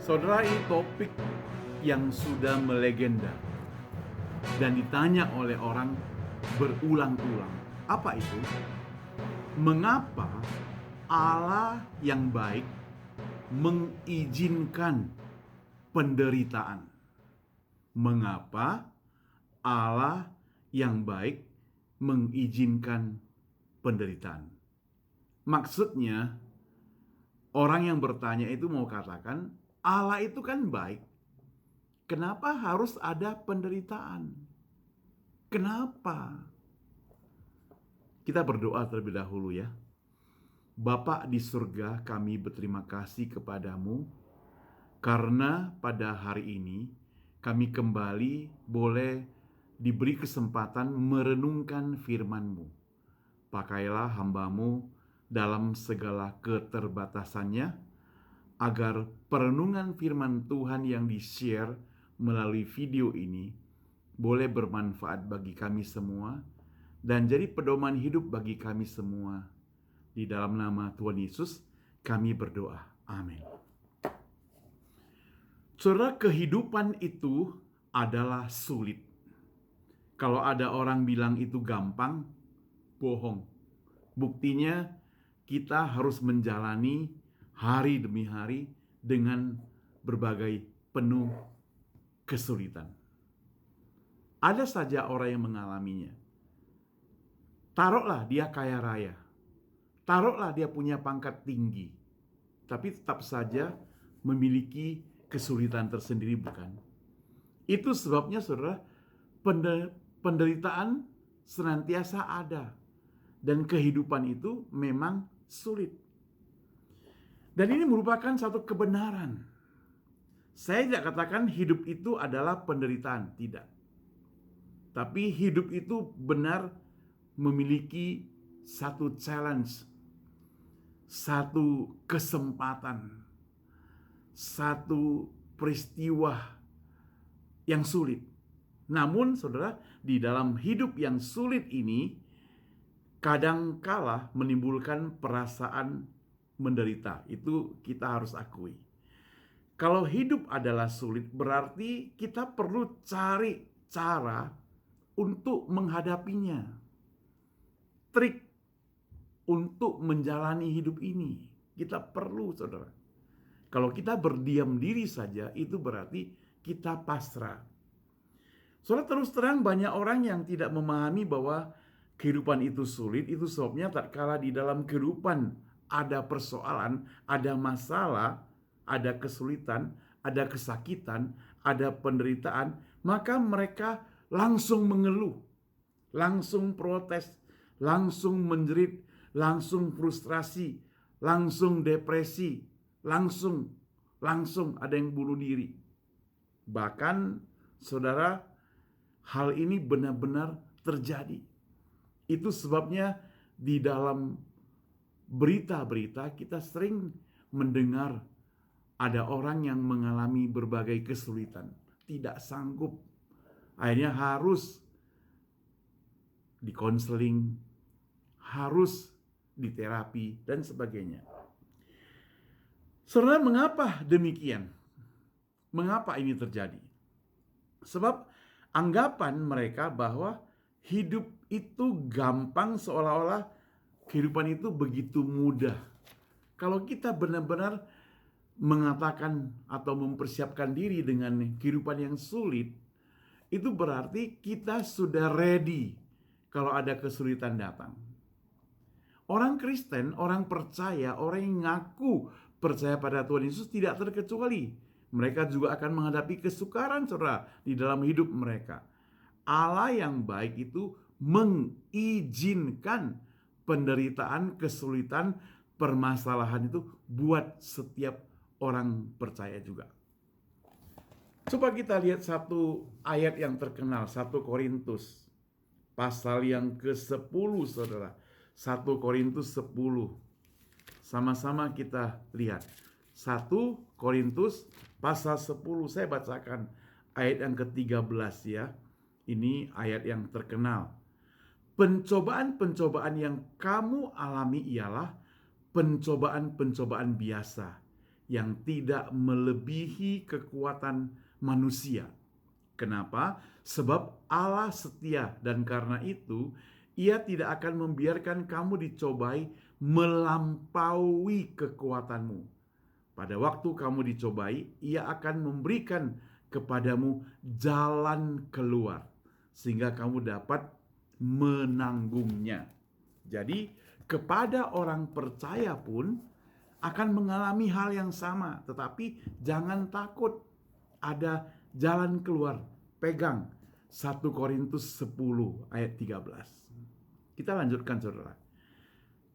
Saudara, ini topik yang sudah melegenda dan ditanya oleh orang berulang-ulang. Apa itu? Mengapa Allah yang baik mengizinkan penderitaan? Mengapa Allah yang baik mengizinkan penderitaan? Maksudnya, orang yang bertanya itu mau katakan, Allah itu kan baik. Kenapa harus ada penderitaan? Kenapa? Kita berdoa terlebih dahulu ya. Bapa di surga, kami berterima kasih kepadamu karena pada hari ini kami kembali boleh diberi kesempatan merenungkan firman-Mu. Pakailah hamba-Mu dalam segala keterbatasannya, agar perenungan firman Tuhan yang di-share melalui video ini boleh bermanfaat bagi kami semua dan jadi pedoman hidup bagi kami semua. Di dalam nama Tuhan Yesus kami berdoa. Amin. Saudara, kehidupan itu adalah sulit. Kalau ada orang bilang itu gampang, bohong. Buktinya kita harus menjalani hari demi hari dengan berbagai penuh kesulitan. Ada saja orang yang mengalaminya. Taruhlah dia kaya raya. Taruhlah dia punya pangkat tinggi. Tapi tetap saja memiliki kesulitan tersendiri, bukan? Itu sebabnya saudara, penderitaan senantiasa ada. Dan kehidupan itu memang sulit. Dan ini merupakan satu kebenaran. Saya tidak katakan hidup itu adalah penderitaan, tidak. Tapi hidup itu benar memiliki satu challenge, satu kesempatan, satu peristiwa yang sulit. Namun saudara, di dalam hidup yang sulit ini kadangkala menimbulkan perasaan menderita. Itu kita harus akui. Kalau hidup adalah sulit, berarti kita perlu cari cara untuk menghadapinya. Trik untuk menjalani hidup ini kita perlu, saudara. Kalau kita berdiam diri saja, itu berarti kita pasrah. Saudara, terus terang banyak orang yang tidak memahami bahwa kehidupan itu sulit. Itu sebabnya tatkala di dalam kehidupan ada persoalan, ada masalah, ada kesulitan, ada kesakitan, ada penderitaan, maka mereka langsung mengeluh, langsung protes, langsung menjerit, langsung frustrasi, langsung depresi, langsung ada yang bunuh diri. Bahkan saudara, hal ini benar-benar terjadi. Itu sebabnya di dalam berita-berita kita sering mendengar ada orang yang mengalami berbagai kesulitan, tidak sanggup, akhirnya harus dikonseling, harus diterapi, dan sebagainya. Saudara, mengapa demikian? Mengapa ini terjadi? Sebab anggapan mereka bahwa hidup itu gampang, seolah-olah kehidupan itu begitu mudah. Kalau kita benar-benar mengatakan atau mempersiapkan diri dengan kehidupan yang sulit, itu berarti kita sudah ready kalau ada kesulitan datang. Orang Kristen, orang percaya, orang yang ngaku percaya pada Tuhan Yesus tidak terkecuali. Mereka juga akan menghadapi kesukaran, saudara, di dalam hidup mereka. Allah yang baik itu mengizinkan penderitaan, kesulitan, permasalahan itu buat setiap orang percaya juga. Coba kita lihat satu ayat yang terkenal, 1 Korintus pasal yang ke-10, saudara. 1 Korintus 10. Sama-sama kita lihat. 1 Korintus pasal 10. Saya bacakan ayat yang ke-13 ya. Ini ayat yang terkenal. Pencobaan-pencobaan yang kamu alami ialah pencobaan-pencobaan biasa yang tidak melebihi kekuatan manusia. Kenapa? Sebab Allah setia, dan karena itu Ia tidak akan membiarkan kamu dicobai melampaui kekuatanmu. Pada waktu kamu dicobai, Ia akan memberikan kepadamu jalan keluar sehingga kamu dapat menanggungnya. Jadi, kepada orang percaya pun akan mengalami hal yang sama, tetapi jangan takut. Ada jalan keluar. Pegang 1 Korintus 10 ayat 13. Kita lanjutkan, saudara.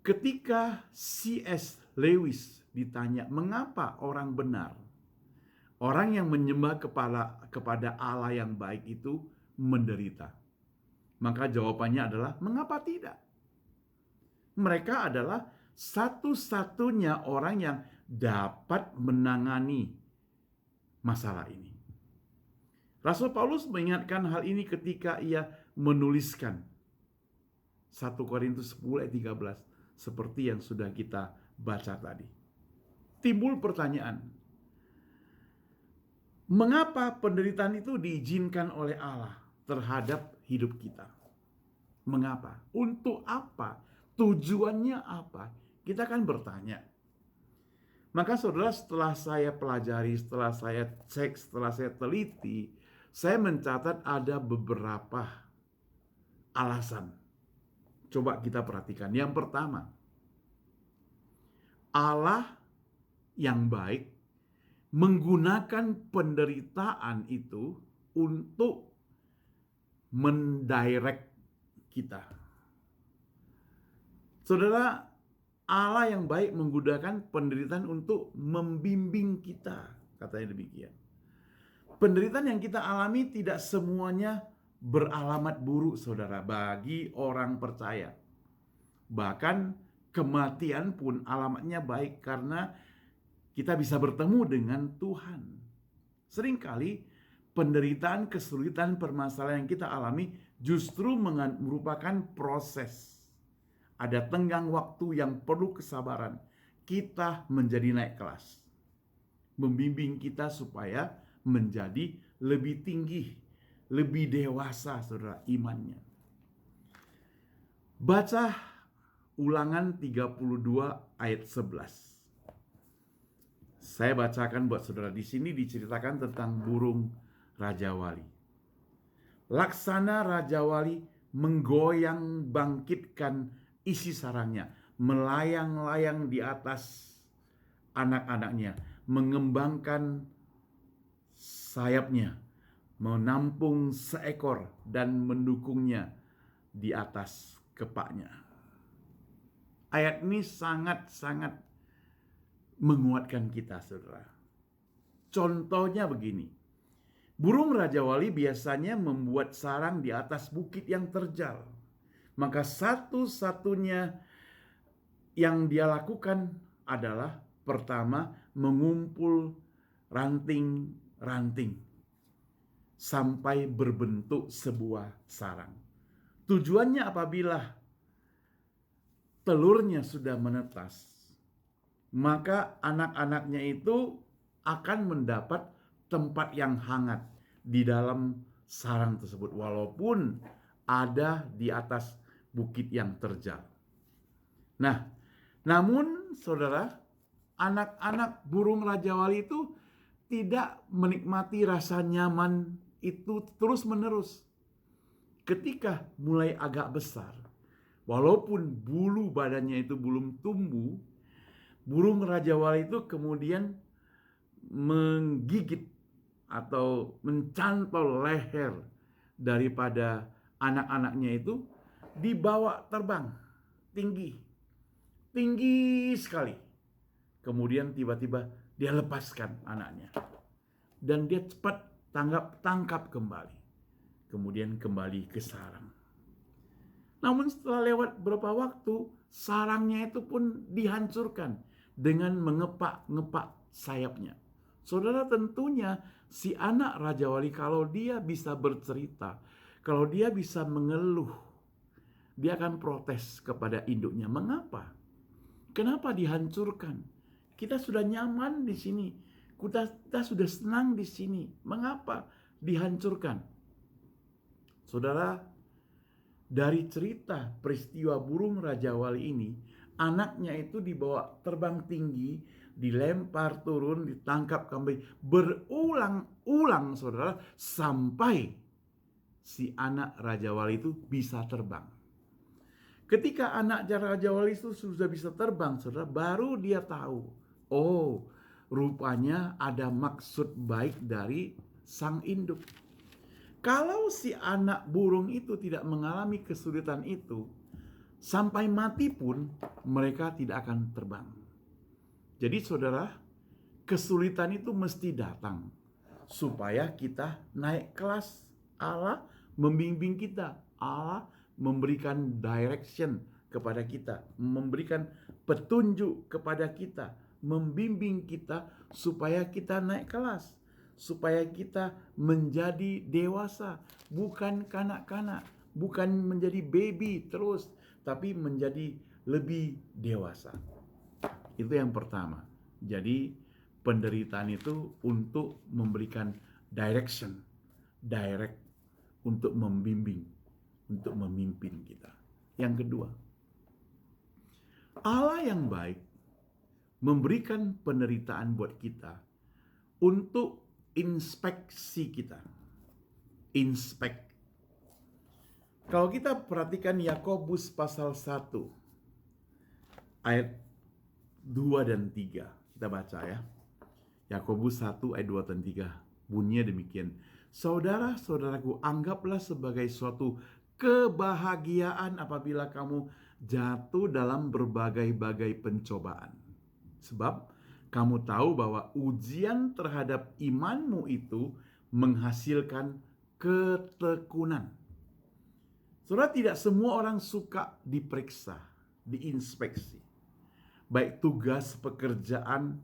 Ketika C.S. Lewis ditanya mengapa orang benar, orang yang menyembah kepada Allah yang baik itu menderita, maka jawabannya adalah mengapa tidak? Mereka adalah satu-satunya orang yang dapat menangani masalah ini. Rasul Paulus mengingatkan hal ini ketika ia menuliskan 1 Korintus 10 ayat 13 seperti yang sudah kita baca tadi. Timbul pertanyaan, mengapa penderitaan itu diizinkan oleh Allah terhadap hidup kita? Mengapa? Untuk apa? Tujuannya apa? Kita kan bertanya. Maka saudara, setelah saya pelajari, setelah saya cek, setelah saya teliti, saya mencatat ada beberapa alasan. Coba kita perhatikan. Yang pertama, Allah yang baik menggunakan penderitaan itu untuk mendirect kita. Saudara, Allah yang baik menggunakan penderitaan untuk membimbing kita, katanya demikian. Penderitaan yang kita alami tidak semuanya beralamat buruk, saudara, bagi orang percaya. Bahkan kematian pun alamatnya baik karena kita bisa bertemu dengan Tuhan. Seringkali penderitaan, kesulitan, permasalahan yang kita alami justru merupakan proses. Ada tenggang waktu yang perlu kesabaran. Kita menjadi naik kelas. Membimbing kita supaya menjadi lebih tinggi, lebih dewasa, saudara, imannya. Baca Ulangan 32 ayat 11. Saya bacakan buat saudara. Di sini diceritakan tentang burung rajawali. Laksana rajawali menggoyang bangkitkan isi sarangnya, melayang-layang di atas anak-anaknya, mengembangkan sayapnya, menampung seekor dan mendukungnya di atas kepaknya. Ayat ini sangat-sangat menguatkan kita, saudara. Contohnya begini. Burung rajawali biasanya membuat sarang di atas bukit yang terjal. Maka satu-satunya yang dia lakukan adalah pertama mengumpul ranting-ranting sampai berbentuk sebuah sarang. Tujuannya apabila telurnya sudah menetas, maka anak-anaknya itu akan mendapat tempat yang hangat di dalam sarang tersebut, walaupun ada di atas bukit yang terjal. Nah, namun saudara, anak-anak burung rajawali itu tidak menikmati rasa nyaman itu terus-menerus. Ketika mulai agak besar, walaupun bulu badannya itu belum tumbuh, burung rajawali itu kemudian menggigit atau mencantol leher daripada anak-anaknya itu, dibawa terbang tinggi sekali. Kemudian tiba-tiba dia lepaskan anaknya dan dia cepat tangkap kembali. Kemudian kembali ke sarang. Namun setelah lewat beberapa waktu, sarangnya itu pun dihancurkan dengan mengepak-ngepak sayapnya. Saudara, tentunya si anak rajawali kalau dia bisa bercerita, kalau dia bisa mengeluh, dia akan protes kepada induknya. Mengapa? Kenapa dihancurkan? Kita sudah nyaman di sini. Kita sudah senang di sini. Mengapa dihancurkan? Saudara, dari cerita peristiwa burung Raja Wali ini, anaknya itu dibawa terbang tinggi, dilempar turun, ditangkap kembali, berulang-ulang saudara, sampai si anak Raja Wali itu bisa terbang. Ketika anak Raja Wali itu sudah bisa terbang, saudara, baru dia tahu, oh, rupanya ada maksud baik dari sang induk. Kalau si anak burung itu tidak mengalami kesulitan itu, sampai mati pun mereka tidak akan terbang. Jadi saudara, kesulitan itu mesti datang supaya kita naik kelas. Allah membimbing kita. Allah memberikan direction kepada kita, memberikan petunjuk kepada kita, membimbing kita supaya kita naik kelas, supaya kita menjadi dewasa, bukan kanak-kanak, bukan menjadi baby terus, tapi menjadi lebih dewasa. Itu yang pertama. Jadi penderitaan itu untuk memberikan direction, direct, untuk membimbing, untuk memimpin kita. Yang kedua, Allah yang baik memberikan penderitaan buat kita untuk inspeksi kita. Inspect. Kalau kita perhatikan Yakobus pasal 1 ayat 2 dan 3. Kita baca ya. Yakobus 1 ayat 2 dan 3. Bunyinya demikian. Saudara-saudaraku, anggaplah sebagai suatu kebahagiaan apabila kamu jatuh dalam berbagai-bagai pencobaan. Sebab kamu tahu bahwa ujian terhadap imanmu itu menghasilkan ketekunan. Saudara, tidak semua orang suka diperiksa, diinspeksi. Baik tugas, pekerjaan,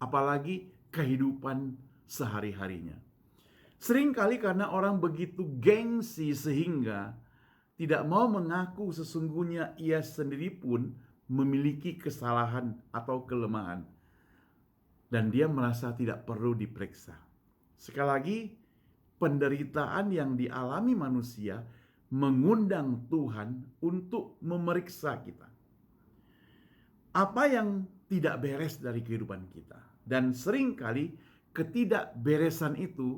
apalagi kehidupan sehari-harinya. Seringkali karena orang begitu gengsi sehingga tidak mau mengaku sesungguhnya ia sendiri pun memiliki kesalahan atau kelemahan. Dan dia merasa tidak perlu diperiksa. Sekali lagi, penderitaan yang dialami manusia mengundang Tuhan untuk memeriksa kita. Apa yang tidak beres dari kehidupan kita. Dan seringkali ketidakberesan itu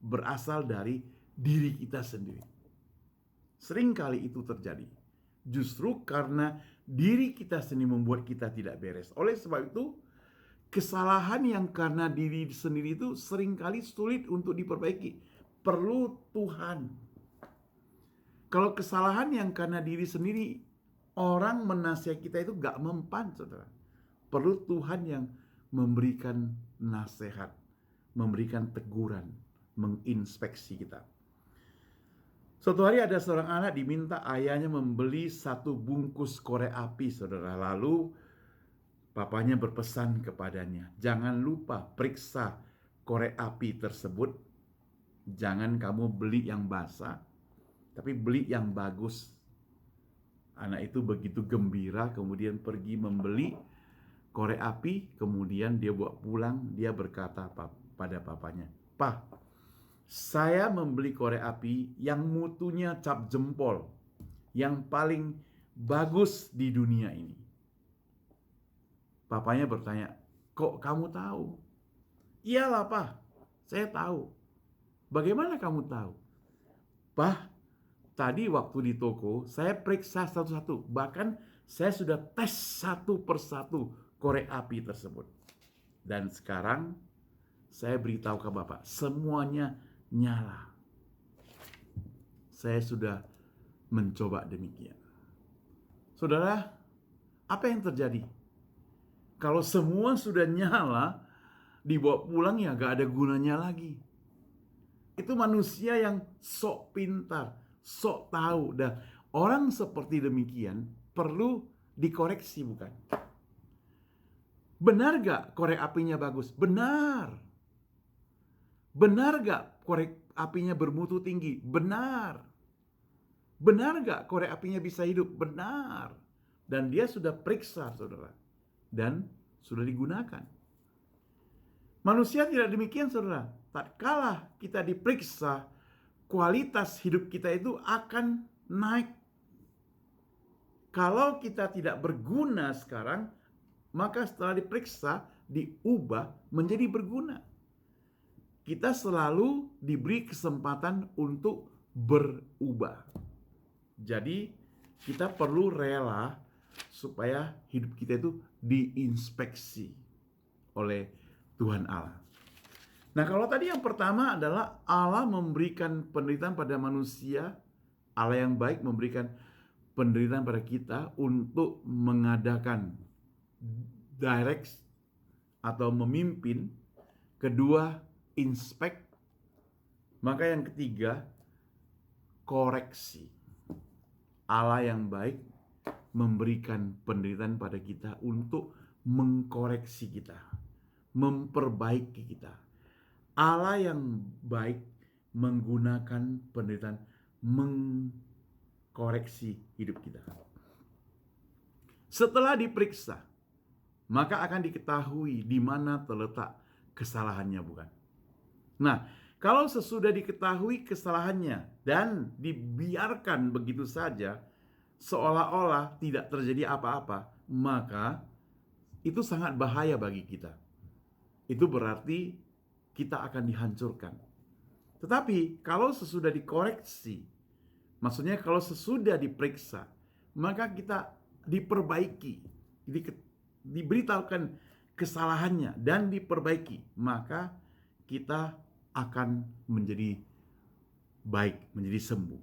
berasal dari diri kita sendiri. Seringkali itu terjadi. Justru karena diri kita sendiri membuat kita tidak beres. Oleh sebab itu, kesalahan yang karena diri sendiri itu seringkali sulit untuk diperbaiki. Perlu Tuhan. Kalau kesalahan yang karena diri sendiri, orang menasihati kita itu gak mempan, saudara. Perlu Tuhan yang memberikan nasihat, memberikan teguran, menginspeksi kita. Suatu hari ada seorang anak diminta ayahnya membeli 1 bungkus korek api, saudara. Lalu papanya berpesan kepadanya, jangan lupa periksa korek api tersebut. Jangan kamu beli yang basah, tapi beli yang bagus. Anak itu begitu gembira, kemudian pergi membeli korek api, kemudian dia bawa pulang, dia berkata pada papanya, "Pak, saya membeli korek api yang mutunya cap jempol, yang paling bagus di dunia ini." Papanya bertanya, "Kok kamu tahu?" "Iyalah, Pak, saya tahu." "Bagaimana kamu tahu?" "Pak, tadi waktu di toko saya periksa satu-satu, bahkan saya sudah tes satu persatu korek api tersebut. Dan sekarang saya beritahu ke Bapak, semuanya nyala. Saya sudah mencoba demikian." Saudara, apa yang terjadi? Kalau semua sudah nyala, dibawa pulang ya gak ada gunanya lagi. Itu manusia yang sok pintar, sok tahu. Dan orang seperti demikian perlu dikoreksi, bukan? Benar gak korek apinya bagus? Benar. Benar gak korek apinya bermutu tinggi? Benar. Benar gak korek apinya bisa hidup? Benar. Dan dia sudah periksa, saudara. Dan sudah digunakan. Manusia tidak demikian, saudara. Tatkala kita diperiksa, kualitas hidup kita itu akan naik. Kalau kita tidak berguna sekarang, maka setelah diperiksa, diubah menjadi berguna. Kita selalu diberi kesempatan untuk berubah. Jadi, kita perlu rela supaya hidup kita itu diinspeksi oleh Tuhan Allah. Nah, kalau tadi yang pertama adalah Allah memberikan penderitaan pada manusia, Allah yang baik memberikan penderitaan pada kita untuk mengadakan direct atau memimpin. Kedua, inspect. Maka yang ketiga, koreksi. Allah yang baik memberikan penderitaan pada kita untuk mengkoreksi kita, memperbaiki kita. Allah yang baik menggunakan penderitaan mengkoreksi hidup kita. Setelah diperiksa, maka akan diketahui di mana terletak kesalahannya, bukan? Nah, kalau sesudah diketahui kesalahannya dan dibiarkan begitu saja, seolah-olah tidak terjadi apa-apa, maka itu sangat bahaya bagi kita. Itu berarti kita akan dihancurkan. Tetapi kalau sesudah dikoreksi, maksudnya kalau sesudah diperiksa, maka kita diperbaiki, diberitahukan kesalahannya dan diperbaiki, maka kita akan menjadi baik, menjadi sembuh.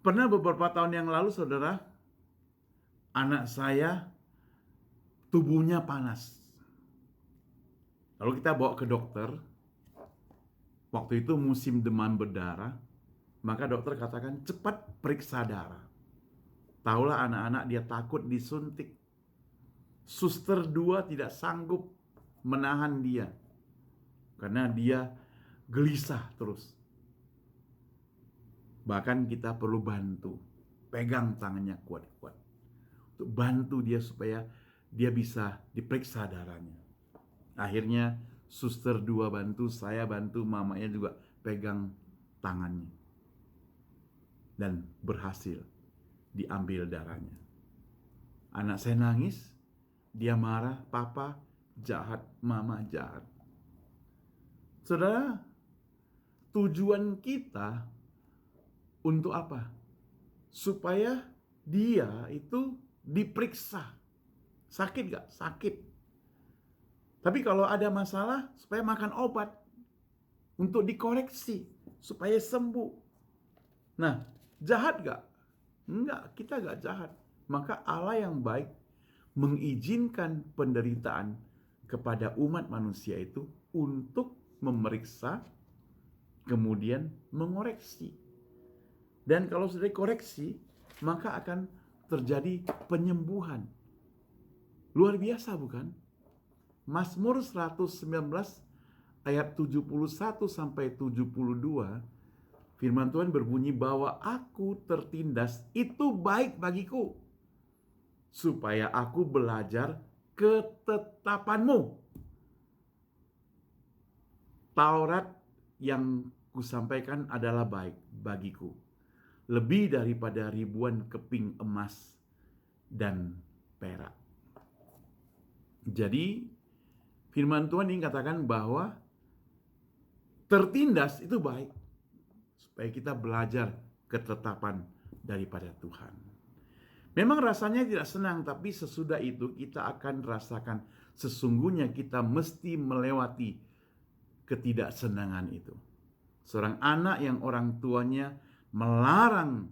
Pernah beberapa tahun yang lalu, saudara, anak saya tubuhnya panas. Lalu kita bawa ke dokter. Waktu itu musim demam berdarah, maka dokter katakan cepat periksa darah. Taulah anak-anak dia takut disuntik. Suster 2 tidak sanggup menahan dia karena dia gelisah terus. Bahkan kita perlu bantu, pegang tangannya kuat-kuat untuk bantu dia supaya dia bisa diperiksa darahnya. Akhirnya suster 2 bantu, saya bantu, mamanya juga pegang tangannya. Dan berhasil diambil darahnya. Anak saya nangis, dia marah, papa jahat, mama jahat. Saudara, tujuan kita untuk apa? Supaya dia itu diperiksa. Sakit gak? Sakit. Tapi kalau ada masalah, supaya makan obat untuk dikoreksi, supaya sembuh. Nah, jahat gak? Enggak, kita gak jahat. Maka Allah yang baik mengizinkan penderitaan kepada umat manusia itu untuk memeriksa, kemudian mengoreksi. Dan kalau sudah dikoreksi, maka akan terjadi penyembuhan. Luar biasa, bukan? Mazmur 119 ayat 71 sampai 72, firman Tuhan berbunyi bahwa aku tertindas itu baik bagiku, supaya aku belajar ketetapanmu. Taurat yang kusampaikan adalah baik bagiku, lebih daripada ribuan keping emas dan perak. Jadi firman Tuhan ini katakan bahwa tertindas itu baik, supaya kita belajar ketetapan daripada Tuhan. Memang rasanya tidak senang, tapi sesudah itu kita akan rasakan sesungguhnya kita mesti melewati ketidaksenangan itu. Seorang anak yang orang tuanya melarang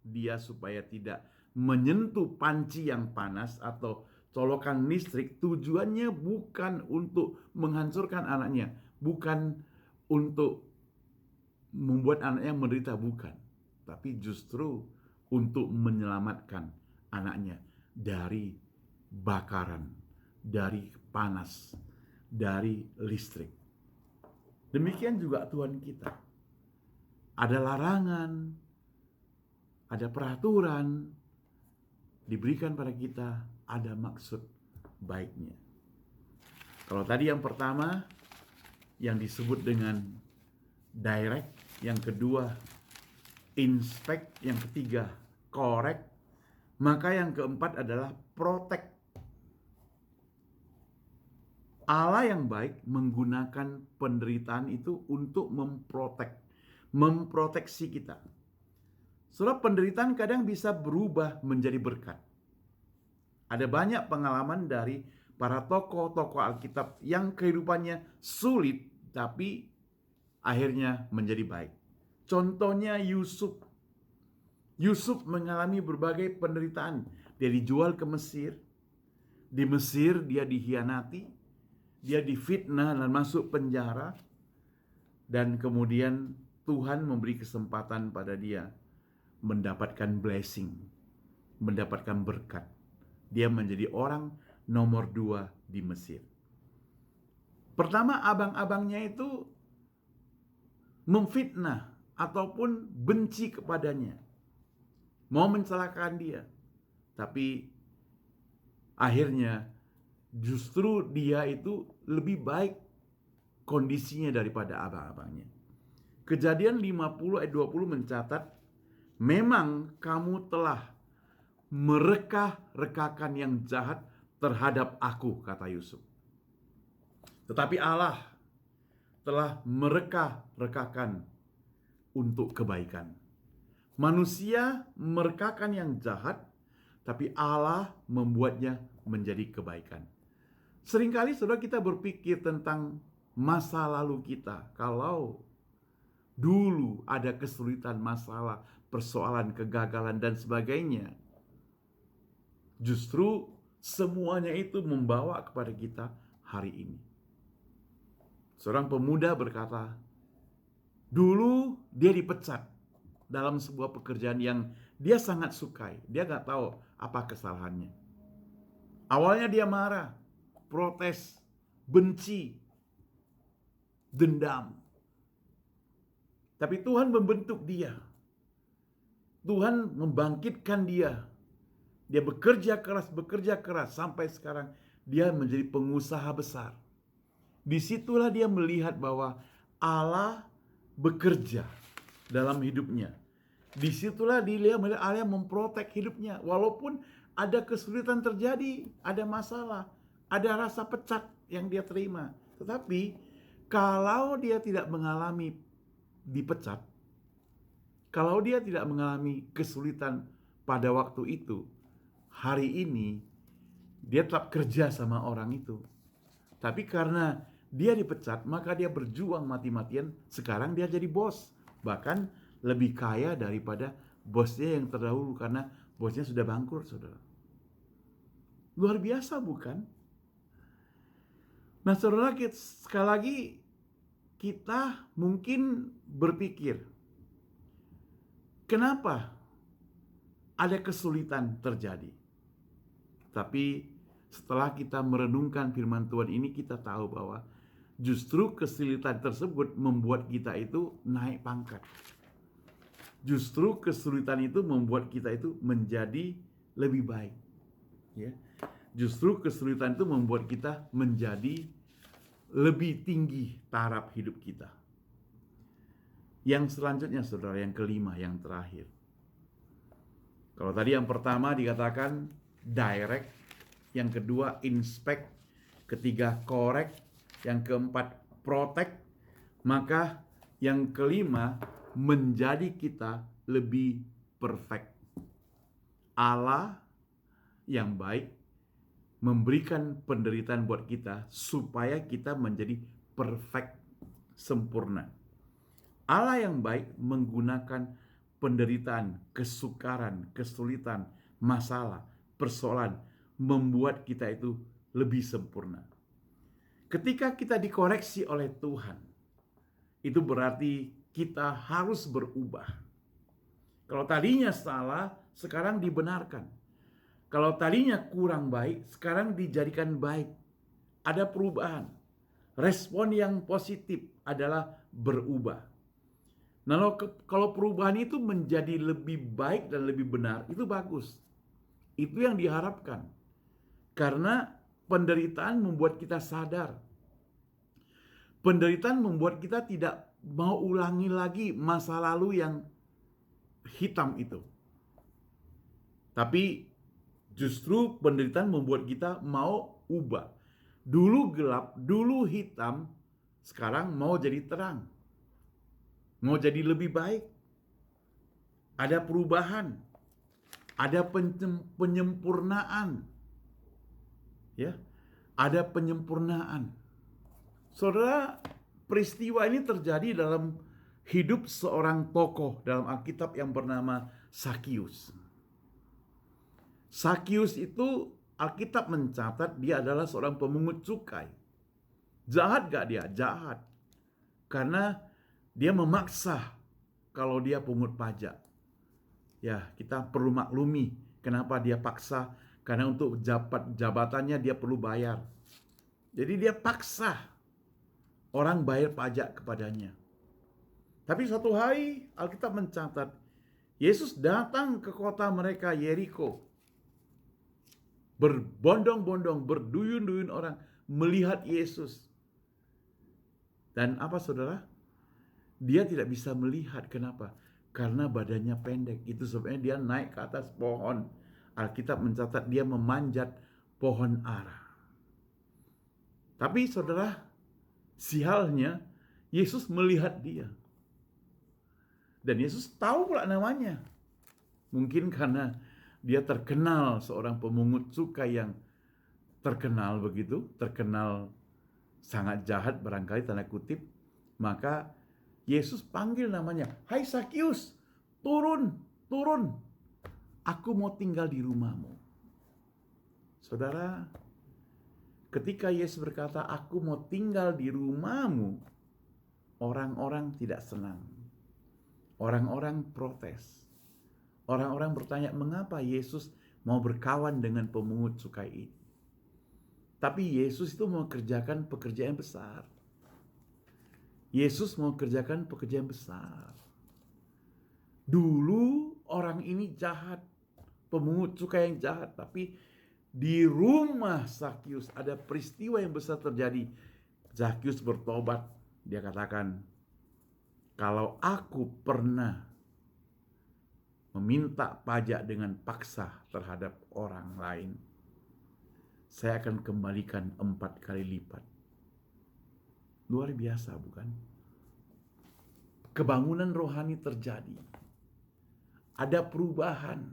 dia supaya tidak menyentuh panci yang panas atau colokan listrik, tujuannya bukan untuk menghancurkan anaknya, bukan untuk membuat anaknya menderita, bukan, tapi justru untuk menyelamatkan anaknya dari bakaran, dari panas, dari listrik. Demikian juga Tuhan kita. Ada larangan, ada peraturan diberikan pada kita, ada maksud baiknya. Kalau tadi yang pertama yang disebut dengan direct, yang kedua inspect, yang ketiga correct, maka yang keempat adalah protect. Allah yang baik menggunakan penderitaan itu untuk memproteksi kita. Sebab penderitaan kadang bisa berubah menjadi berkat. Ada banyak pengalaman dari para tokoh-tokoh Alkitab yang kehidupannya sulit tapi akhirnya menjadi baik. Contohnya Yusuf. Yusuf mengalami berbagai penderitaan. Dia dijual ke Mesir. Di Mesir dia dikhianati. Dia difitnah dan masuk penjara. Dan kemudian Tuhan memberi kesempatan pada dia mendapatkan blessing, mendapatkan berkat. Dia menjadi orang nomor 2 di Mesir. Pertama, abang-abangnya itu memfitnah ataupun benci kepadanya, mau mencelakakan dia. Tapi akhirnya justru dia itu lebih baik kondisinya daripada abang-abangnya. Kejadian 50 ayat 20 mencatat, memang kamu telah mereka-rekakan yang jahat terhadap aku, kata Yusuf. Tetapi Allah telah mereka-rekakan untuk kebaikan. Manusia merekakan yang jahat, tapi Allah membuatnya menjadi kebaikan. Seringkali saudara kita berpikir tentang masa lalu kita. Kalau dulu ada kesulitan, masalah, persoalan, kegagalan, dan sebagainya, justru semuanya itu membawa kepada kita hari ini. Seorang pemuda berkata, dulu dia dipecat dalam sebuah pekerjaan yang dia sangat sukai. Dia nggak tahu apa kesalahannya. Awalnya dia marah, protes, benci, dendam. Tapi Tuhan membentuk dia. Tuhan membangkitkan dia. Dia bekerja keras sampai sekarang dia menjadi pengusaha besar. Disitulah dia melihat bahwa Allah bekerja dalam hidupnya. Disitulah dia melihat Allah memprotek hidupnya. Walaupun ada kesulitan terjadi, ada masalah, ada rasa pecat yang dia terima. Tetapi kalau dia tidak mengalami dipecat, kalau dia tidak mengalami kesulitan pada waktu itu, hari ini dia tetap kerja sama orang itu. Tapi karena dia dipecat, maka dia berjuang mati-matian. Sekarang dia jadi bos, bahkan lebih kaya daripada bosnya yang terdahulu karena bosnya sudah bangkrut, saudara. Luar biasa, bukan? Nah, saudara, sekali lagi kita mungkin berpikir, kenapa ada kesulitan terjadi? Tapi setelah kita merenungkan firman Tuhan ini, kita tahu bahwa justru kesulitan tersebut membuat kita itu naik pangkat. Justru kesulitan itu membuat kita itu menjadi lebih baik. Ya. Justru kesulitan itu membuat kita menjadi lebih tinggi taraf hidup kita. Yang selanjutnya, saudara, yang kelima, yang terakhir. Kalau tadi yang pertama dikatakan direct, yang kedua inspect, ketiga correct, yang keempat protect, maka yang kelima menjadi kita lebih perfect. Allah yang baik memberikan penderitaan buat kita supaya kita menjadi perfect, sempurna. Allah yang baik menggunakan penderitaan, kesukaran, kesulitan, masalah, persoalan, membuat kita itu lebih sempurna. Ketika kita dikoreksi oleh Tuhan, itu berarti kita harus berubah. Kalau tadinya salah, sekarang dibenarkan. Kalau tadinya kurang baik, sekarang dijadikan baik. Ada perubahan. Respon yang positif adalah berubah. Nah, kalau perubahan itu menjadi lebih baik dan lebih benar, itu bagus. Itu yang diharapkan. Karena penderitaan membuat kita sadar. Penderitaan membuat kita tidak mau ulangi lagi masa lalu yang hitam itu. Tapi justru penderitaan membuat kita mau ubah. Dulu gelap, dulu hitam, sekarang mau jadi terang. Mau jadi lebih baik. Ada perubahan. Ada penyempurnaan. Ya, ada penyempurnaan. Saudara, peristiwa ini terjadi dalam hidup seorang tokoh dalam Alkitab yang bernama Sakius. Sakius itu Alkitab mencatat dia adalah seorang pemungut cukai. Jahat gak dia? Jahat. Karena dia memaksa kalau dia pungut pajak. Ya, kita perlu maklumi kenapa dia paksa. Karena untuk jabatannya dia perlu bayar. Jadi dia paksa orang bayar pajak kepadanya. Tapi suatu hari Alkitab mencatat Yesus datang ke kota mereka Yeriko. Berbondong-bondong, berduyun-duyun orang melihat Yesus. Dan apa saudara? Dia tidak bisa melihat. Kenapa? Karena badannya pendek. Itu sebabnya dia naik ke atas pohon. Alkitab mencatat dia memanjat pohon ara. Tapi saudara, sialnya Yesus melihat dia. Dan Yesus tahu pula namanya. Mungkin karena dia terkenal seorang pemungut cukai yang terkenal begitu, terkenal sangat jahat barangkali tanda kutip, maka Yesus panggil namanya, "Hai Sakius, turun, turun. Aku mau tinggal di rumahmu." Saudara, ketika Yesus berkata, "Aku mau tinggal di rumahmu," orang-orang tidak senang. Orang-orang protes. Orang-orang bertanya, mengapa Yesus mau berkawan dengan pemungut cukai ini? Tapi Yesus itu mau kerjakan pekerjaan besar. Yesus mau kerjakan pekerjaan besar. Dulu orang ini jahat, pemungut cukai yang jahat, tapi di rumah Sakius ada peristiwa yang besar terjadi. Sakius bertobat. Dia katakan, "Kalau aku pernah meminta pajak dengan paksa terhadap orang lain, saya akan kembalikan 4 kali lipat." Luar biasa, bukan? Kebangunan rohani terjadi. Ada perubahan.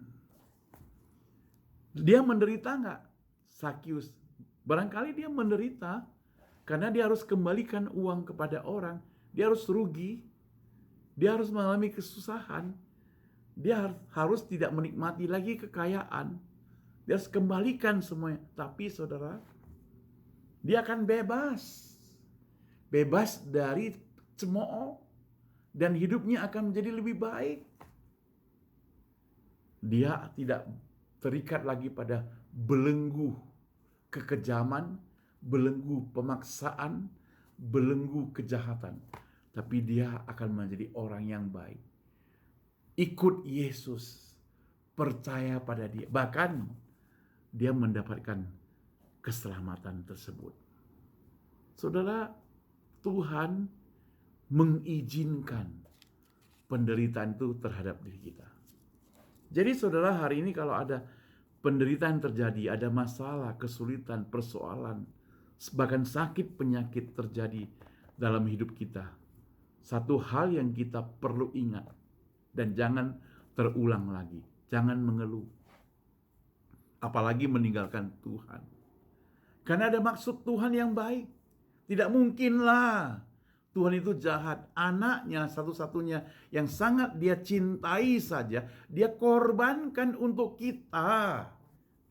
Dia menderita nggak? Sakius. Barangkali dia menderita karena dia harus kembalikan uang kepada orang. Dia harus rugi. Dia harus mengalami kesusahan. Dia harus tidak menikmati lagi kekayaan. Dia harus kembalikan semuanya. Tapi saudara, dia akan bebas. Bebas dari cemooh. Dan hidupnya akan menjadi lebih baik. Dia tidak terikat lagi pada belenggu kekejaman, belenggu pemaksaan, belenggu kejahatan. Tapi dia akan menjadi orang yang baik. Ikut Yesus, percaya pada dia. Bahkan dia mendapatkan keselamatan tersebut. Saudara, Tuhan mengizinkan penderitaan itu terhadap diri kita. Jadi saudara, hari ini kalau ada penderitaan terjadi, ada masalah, kesulitan, persoalan, bahkan sakit, penyakit terjadi dalam hidup kita, satu hal yang kita perlu ingat dan jangan terulang lagi. Jangan mengeluh. Apalagi meninggalkan Tuhan. Karena ada maksud Tuhan yang baik. Tidak mungkinlah Tuhan itu jahat. Anaknya satu-satunya yang sangat dia cintai saja, dia korbankan untuk kita.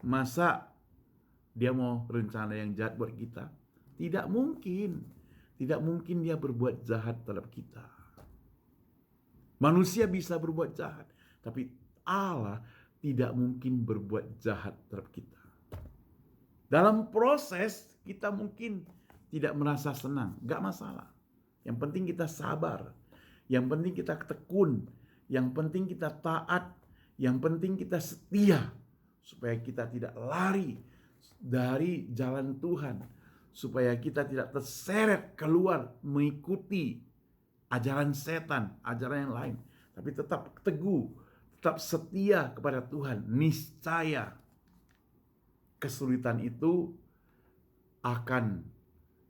Masa dia mau rencana yang jahat buat kita? Tidak mungkin. Tidak mungkin dia berbuat jahat terhadap kita. Manusia bisa berbuat jahat, tapi Allah tidak mungkin berbuat jahat terhadap kita. Dalam proses kita mungkin tidak merasa senang, gak masalah. Yang penting kita sabar, yang penting kita tekun, yang penting kita taat, yang penting kita setia, supaya kita tidak lari dari jalan Tuhan, supaya kita tidak terseret keluar mengikuti ajaran setan, ajaran yang lain, tapi tetap teguh, tetap setia kepada Tuhan. Niscaya kesulitan itu akan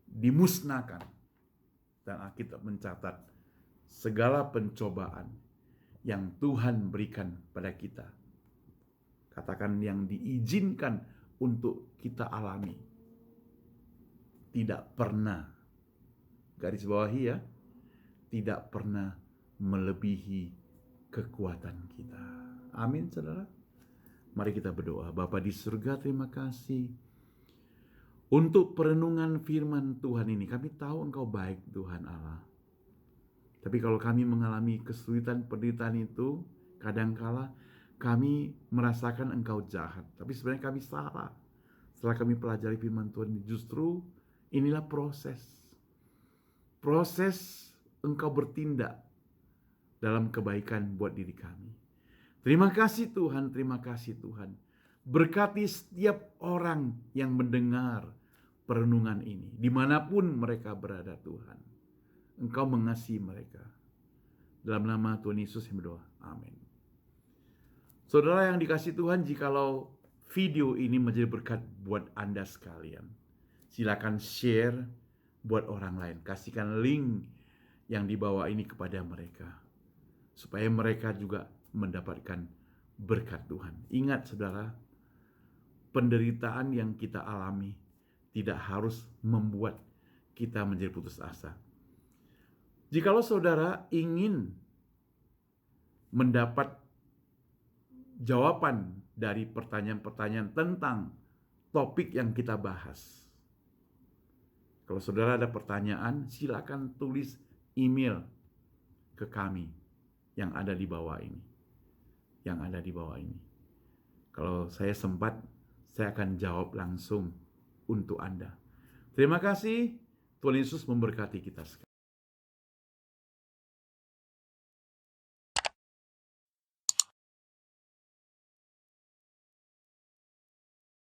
dimusnahkan, dan Alkitab mencatat segala pencobaan yang Tuhan berikan pada kita, katakan yang diizinkan untuk kita alami, tidak pernah, garis bawahi ya, tidak pernah melebihi kekuatan kita. Amin, saudara. Mari kita berdoa. Bapa di surga, terima kasih untuk perenungan firman Tuhan ini. Kami tahu Engkau baik, Tuhan Allah. Tapi kalau kami mengalami kesulitan, penderitaan itu, kadangkala kami merasakan Engkau jahat. Tapi sebenarnya kami salah. Setelah kami pelajari firman Tuhan ini, justru inilah proses. Proses Engkau bertindak dalam kebaikan buat diri kami. Terima kasih Tuhan, terima kasih Tuhan. Berkati setiap orang yang mendengar perenungan ini, dimanapun mereka berada Tuhan. Engkau mengasihi mereka. Dalam nama Tuhan Yesus yang berdoa. Amin. Saudara yang dikasihi Tuhan, jikalau video ini menjadi berkat buat Anda sekalian, silakan share buat orang lain. Kasihkan link yang dibawa ini kepada mereka, supaya mereka juga mendapatkan berkat Tuhan. Ingat saudara, penderitaan yang kita alami tidak harus membuat kita menjadi putus asa. Jikalau saudara ingin mendapat jawaban dari pertanyaan-pertanyaan tentang topik yang kita bahas, kalau saudara ada pertanyaan, silakan tulis email ke kami yang ada di bawah ini. Kalau saya sempat, saya akan jawab langsung untuk Anda. Terima kasih. Tuhan Yesus memberkati kita sekalian.